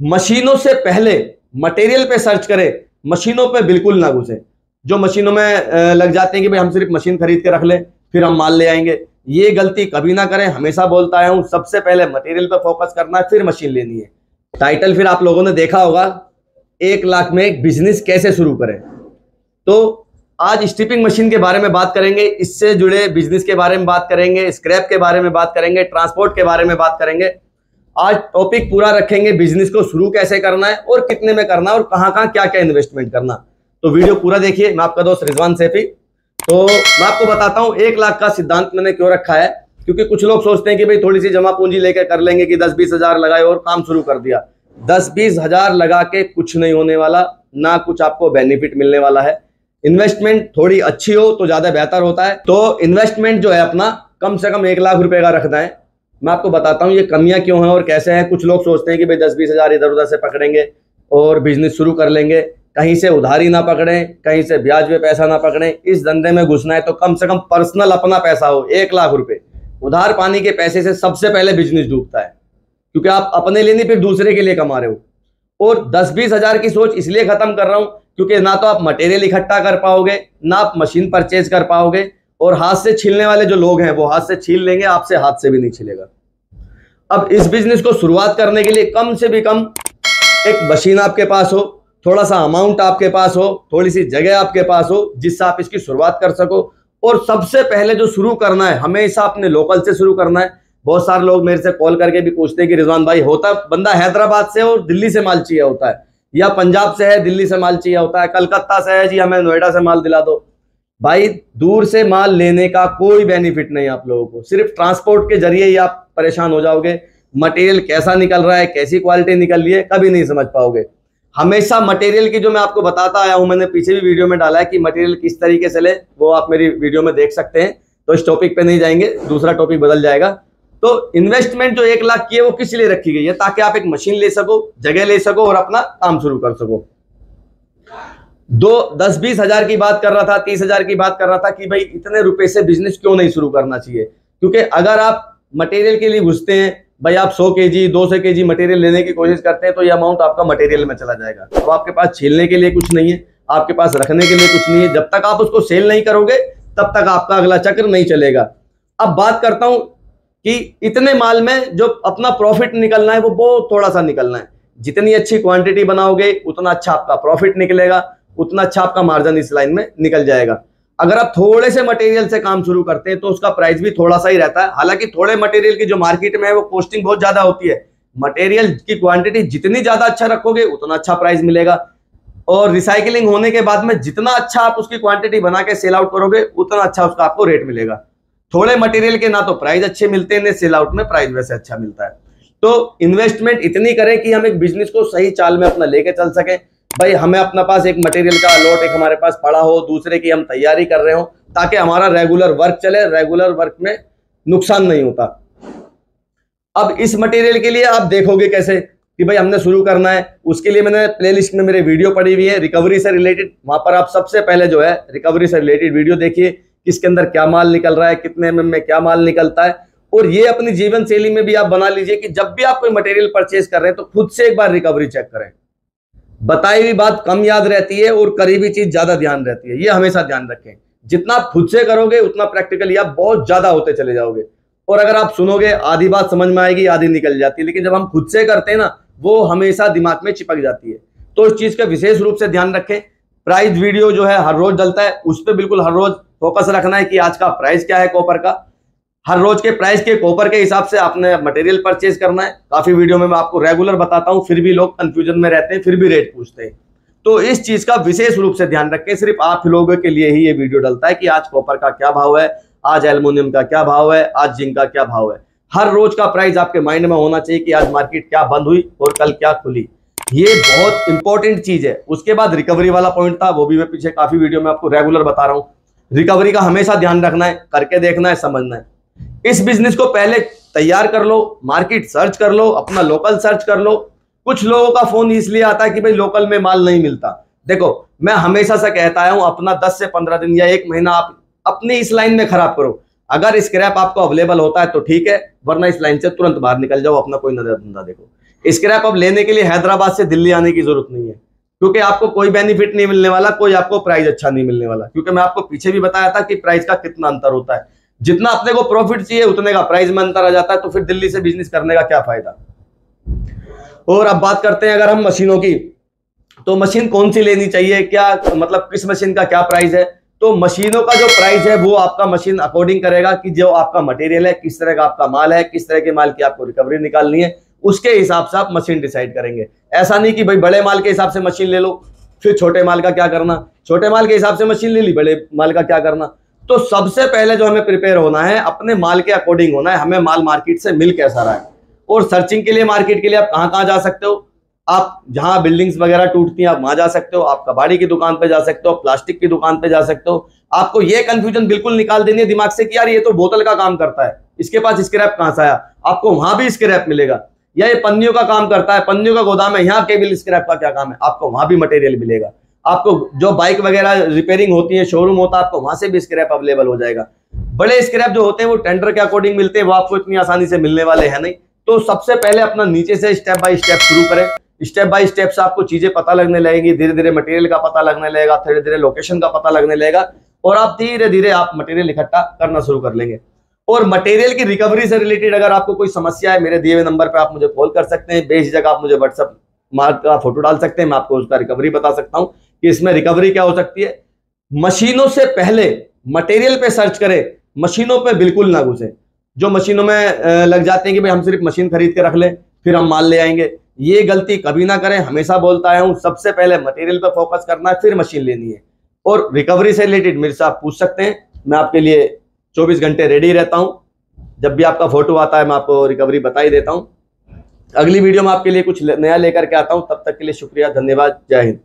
मशीनों से पहले मटेरियल पे सर्च करें, मशीनों पे बिल्कुल ना घुसे। जो मशीनों में लग जाते हैं कि भाई हम सिर्फ मशीन खरीद के रख ले फिर हम माल ले आएंगे, ये गलती कभी ना करें। हमेशा बोलता आया हूं, सबसे पहले मटेरियल पे फोकस करना है, फिर मशीन लेनी है। टाइटल फिर आप लोगों ने देखा होगा, 1 लाख में एक बिजनेस कैसे शुरू करें। तो आज स्ट्रिपिंग मशीन के बारे में बात करेंगे, इससे जुड़े बिजनेस के बारे में बात करेंगे, स्क्रैप के बारे में बात करेंगे, ट्रांसपोर्ट के बारे में बात करेंगे। आज टॉपिक पूरा रखेंगे, बिजनेस को शुरू कैसे करना है और कितने में करना है और कहां कहां क्या क्या इन्वेस्टमेंट करना। तो वीडियो पूरा देखिए। मैं आपका दोस्त रिजवान सैफी। तो मैं आपको बताता हूं 1 लाख का सिद्धांत मैंने क्यों रखा है, क्योंकि कुछ लोग सोचते हैं कि भाई थोड़ी सी जमा पूंजी लेकर कर लेंगे कि 10-20 हजार लगाए और काम शुरू कर दिया। 10-20 हजार लगा के कुछ नहीं होने वाला, ना कुछ आपको बेनिफिट मिलने वाला है। इन्वेस्टमेंट थोड़ी अच्छी हो तो ज्यादा बेहतर होता है। तो इन्वेस्टमेंट जो है अपना कम से कम 1 लाख रुपए का रखना है। मैं आपको बताता हूं ये कमियां क्यों हैं और कैसे हैं। कुछ लोग सोचते हैं कि भाई 10-20 हजार इधर उधर से पकड़ेंगे और बिजनेस शुरू कर लेंगे, कहीं से उधारी ना पकड़ें, कहीं से ब्याज पे पैसा ना पकड़ें। इस धंधे में घुसना है तो कम से कम पर्सनल अपना पैसा हो। 1 लाख रुपए उधार पानी के पैसे से सबसे पहले बिजनेस डूबता है, क्योंकि आप अपने लिए नहीं फिर दूसरे के लिए कमा रहे हो। और 10-20 हजार की सोच इसलिए खत्म कर रहा हूं क्योंकि ना तो आप मटेरियल इकट्ठा कर पाओगे, ना आप मशीन परचेज कर पाओगे, और हाथ से छीलने वाले जो लोग हैं वो हाथ से छील लेंगे, आपसे हाथ से भी नहीं छिलेगा। अब इस बिजनेस को शुरुआत करने के लिए कम से भी कम एक मशीन आपके पास हो, थोड़ा सा अमाउंट आपके पास हो, थोड़ी सी जगह आपके पास हो जिससे आप इसकी शुरुआत कर सको। और सबसे पहले जो शुरू करना है हमेशा अपने लोकल से शुरू करना है। बहुत सारे लोग मेरे से कॉल करके भी पूछते हैं कि रिजवान भाई, होता बंदा हैदराबाद से और दिल्ली से माल चाहिए होता है, या पंजाब से है दिल्ली से माल चाहिए होता है, कलकत्ता से है जी हमें नोएडा से माल दिला दो। भाई दूर से माल लेने का कोई बेनिफिट नहीं आप लोगों को, सिर्फ ट्रांसपोर्ट के जरिए ही आप परेशान हो जाओगे। मटेरियल कैसा निकल रहा है, कैसी क्वालिटी निकल रही है, कभी नहीं समझ पाओगे। हमेशा मटेरियल की जो मैं आपको बताता आया हूं, मैंने पीछे भी वीडियो में डाला है कि मटेरियल किस तरीके से ले, वो आप मेरी वीडियो में देख सकते हैं। तो इस टॉपिक पे नहीं जाएंगे, दूसरा टॉपिक बदल जाएगा। तो इन्वेस्टमेंट जो 1 लाख की है वो किस लिए रखी गई है, ताकि आप एक मशीन ले सको, जगह ले सको और अपना काम शुरू कर सको। 10-20 हजार की बात कर रहा था, 30 हजार की बात कर रहा था कि भाई इतने रुपए से बिजनेस क्यों नहीं शुरू करना चाहिए। क्योंकि अगर आप मटेरियल के लिए घुसते हैं, भाई आप 100 केजी 200 केजी मटेरियल लेने की कोशिश करते हैं, तो ये अमाउंट आपका मटेरियल में चला जाएगा। तो आपके पास छीलने के लिए कुछ नहीं है, आपके पास रखने के लिए कुछ नहीं है। जब तक आप उसको सेल नहीं करोगे तब तक आपका अगला चक्र नहीं चलेगा। अब बात करता हूं कि इतने माल में जो अपना प्रॉफिट निकलना है वो बहुत थोड़ा सा निकलना है। जितनी अच्छी क्वांटिटी बनाओगे उतना अच्छा आपका प्रॉफिट निकलेगा, उतना अच्छा आपका मार्जिन इस लाइन में निकल जाएगा। अगर आप थोड़े से मटेरियल से काम शुरू करते हैं तो उसका प्राइस भी थोड़ा सा ही रहता है। हालांकि थोड़े मटेरियल की जो मार्केट में है वो कॉस्टिंग बहुत ज्यादा होती है। मटेरियल की क्वांटिटी जितनी ज्यादा अच्छा रखोगे उतना अच्छा प्राइस मिलेगा, और रिसाइकलिंग होने के बाद में जितना अच्छा आप उसकी क्वांटिटी बना के सेल आउट करोगे उतना अच्छा उसका आपको रेट मिलेगा। थोड़े मटेरियल के ना तो प्राइस अच्छे मिलते हैं, सेल आउट में प्राइस वैसे अच्छा मिलता है। तो इन्वेस्टमेंट इतनी करें कि हम एक बिजनेस को सही चाल में अपना लेके चल सकें। भाई हमें अपना पास एक मटेरियल का लॉट एक हमारे पास पड़ा हो, दूसरे की हम तैयारी कर रहे हो, ताकि हमारा रेगुलर वर्क चले, रेगुलर वर्क में नुकसान नहीं होता। अब इस मटेरियल के लिए आप देखोगे कैसे कि भाई हमने शुरू करना है, उसके लिए मैंने प्लेलिस्ट में मेरे वीडियो पड़ी हुई है रिकवरी से रिलेटेड। वहां पर आप सबसे पहले जो है रिकवरी से रिलेटेड वीडियो देखिए, किसके अंदर क्या माल निकल रहा है, कितने एमएम में क्या माल निकलता है। और ये अपनी जीवन शैली में भी आप बना लीजिए कि जब भी आप कोई मटेरियल परचेज कर रहे हैं तो खुद से एक बार रिकवरी चेक करें। बताई हुई बात कम याद रहती है और करीबी चीज ज्यादा ध्यान रहती है, ये हमेशा ध्यान रखें। जितना आप खुद से करोगे उतना प्रैक्टिकली आप बहुत ज्यादा होते चले जाओगे। और अगर आप सुनोगे आधी बात समझ में आएगी, आधी निकल जाती है, लेकिन जब हम खुद से करते हैं ना वो हमेशा दिमाग में चिपक जाती है। तो इस चीज का विशेष रूप से ध्यान रखें। प्राइस वीडियो जो है हर रोज डलता है, उस पर बिल्कुल हर रोज फोकस रखना है कि आज का प्राइस क्या है कॉपर का। हर रोज के प्राइस के कॉपर के हिसाब से आपने मटेरियल परचेज करना है। काफी वीडियो में मैं आपको रेगुलर बताता हूं, फिर भी लोग कंफ्यूजन में रहते हैं, फिर भी रेट पूछते हैं। तो इस चीज का विशेष रूप से ध्यान रखें। सिर्फ आप लोगों के लिए ही ये वीडियो डलता है कि आज कॉपर का क्या भाव है, आज एल्युमिनियम का क्या भाव है, आज जिंक का क्या भाव है। हर रोज का प्राइस आपके माइंड में होना चाहिए कि आज मार्केट क्या बंद हुई और कल क्या खुली। ये बहुत इंपॉर्टेंट चीज है। उसके बाद रिकवरी वाला पॉइंट था, वो भी मैं पीछे काफी वीडियो में आपको रेगुलर बता रहा हूं। रिकवरी का हमेशा ध्यान रखना है, करके देखना है, समझना है। इस बिजनेस को पहले तैयार कर लो, मार्केट सर्च कर लो, अपना लोकल सर्च कर लो। कुछ लोगों का फोन इसलिए आता है कि भाई लोकल में माल नहीं मिलता। देखो मैं हमेशा से कहता आया हूं, अपना 10 से 15 दिन या 1 महीना आप अपनी इस लाइन में खराब करो। अगर स्क्रैप आपको अवेलेबल होता है तो ठीक है, वरना इस लाइन से तुरंत बाहर निकल जाओ, अपना कोई नया धंधा देखो। स्क्रैप अब लेने के लिए हैदराबाद से दिल्ली आने की जरूरत नहीं है, क्योंकि आपको कोई बेनिफिट नहीं मिलने वाला, कोई आपको प्राइस अच्छा नहीं मिलने वाला, क्योंकि मैं आपको पीछे भी बताया था कि प्राइस का कितना अंतर होता है। जितना अपने को प्रॉफिट चाहिए उतने का प्राइस में अंतर आ जाता है, तो फिर दिल्ली से बिजनेस करने का क्या फायदा। और अब बात करते हैं अगर हम मशीनों की, तो मशीन कौन सी लेनी चाहिए, क्या मतलब किस मशीन का क्या प्राइस है। तो मशीनों का जो प्राइस है वो आपका मशीन अकॉर्डिंग करेगा कि जो आपका मटेरियल है, किस तरह का आपका माल है, किस तरह के माल की आपको रिकवरी निकालनी है, उसके हिसाब से आप मशीन डिसाइड करेंगे। ऐसा नहीं कि भाई बड़े माल के हिसाब से मशीन ले लो, फिर छोटे माल का क्या करना, छोटे माल के हिसाब से मशीन ले ली, बड़े माल का क्या करना। तो सबसे पहले जो हमें प्रिपेयर होना है, अपने माल के अकॉर्डिंग होना है, हमें माल मार्केट से मिल कैसा रहा है। और सर्चिंग के लिए मार्केट के लिए आप कहां कहां जा सकते हो, आप जहां बिल्डिंग्स वगैरह टूटती हैं आप वहां जा सकते हो, आप कबाड़ी की दुकान पे जा सकते हो, प्लास्टिक की दुकान पे जा सकते हो। आपको ये कंफ्यूजन बिल्कुल निकाल देनी है दिमाग से कि यार ये तो बोतल का काम करता है, इसके पास स्क्रैप कहां से आया, आपको वहां भी स्क्रैप मिलेगा। या ये पन्नियों का काम करता है, पन्नियों का गोदाम है, यहाँ केवल स्क्रैप का क्या काम है, आपको वहां भी मटेरियल मिलेगा। आपको जो बाइक वगैरह रिपेयरिंग होती है, शोरूम होता है, आपको वहां से भी स्क्रैप अवेलेबल हो जाएगा। बड़े स्क्रैप जो होते हैं वो टेंडर के अकॉर्डिंग मिलते हैं, वो आपको इतनी आसानी से मिलने वाले हैं नहीं। तो सबसे पहले अपना नीचे से स्टेप बाय स्टेप शुरू करें। स्टेप बाय स्टेप से आपको चीजें पता लगने लगेगी, धीरे धीरे मटेरियल का पता लगने लगेगा, धीरे धीरे लोकेशन का पता लगने लगेगा, और आप धीरे धीरे आप मटेरियल इकट्ठा करना शुरू कर लेंगे। और मटेरियल की रिकवरी से रिलेटेड अगर आपको कोई समस्या है, मेरे दिए हुए नंबर पे आप मुझे कॉल कर सकते हैं, बेझिझक आप मुझे व्हाट्सएप माल का फोटो डाल सकते हैं, मैं आपको उसका रिकवरी बता सकता हूं कि इसमें रिकवरी क्या हो सकती है। मशीनों से पहले मटेरियल पे सर्च करें, मशीनों पे बिल्कुल ना घुसे। जो मशीनों में लग जाते हैं कि भाई हम सिर्फ मशीन खरीद के रख लें फिर हम माल ले आएंगे, ये गलती कभी ना करें। हमेशा बोलता आया हूं, सबसे पहले मटेरियल पे फोकस करना है, फिर मशीन लेनी है। और रिकवरी से रिलेटेड मेरे से आप पूछ सकते हैं, मैं आपके लिए 24 घंटे रेडी रहता हूं। जब भी आपका फोटो आता है मैं आपको रिकवरी बता ही देता हूं। अगली वीडियो में आपके लिए कुछ नया लेकर के आता हूं, तब तक के लिए शुक्रिया, धन्यवाद, जय हिंद।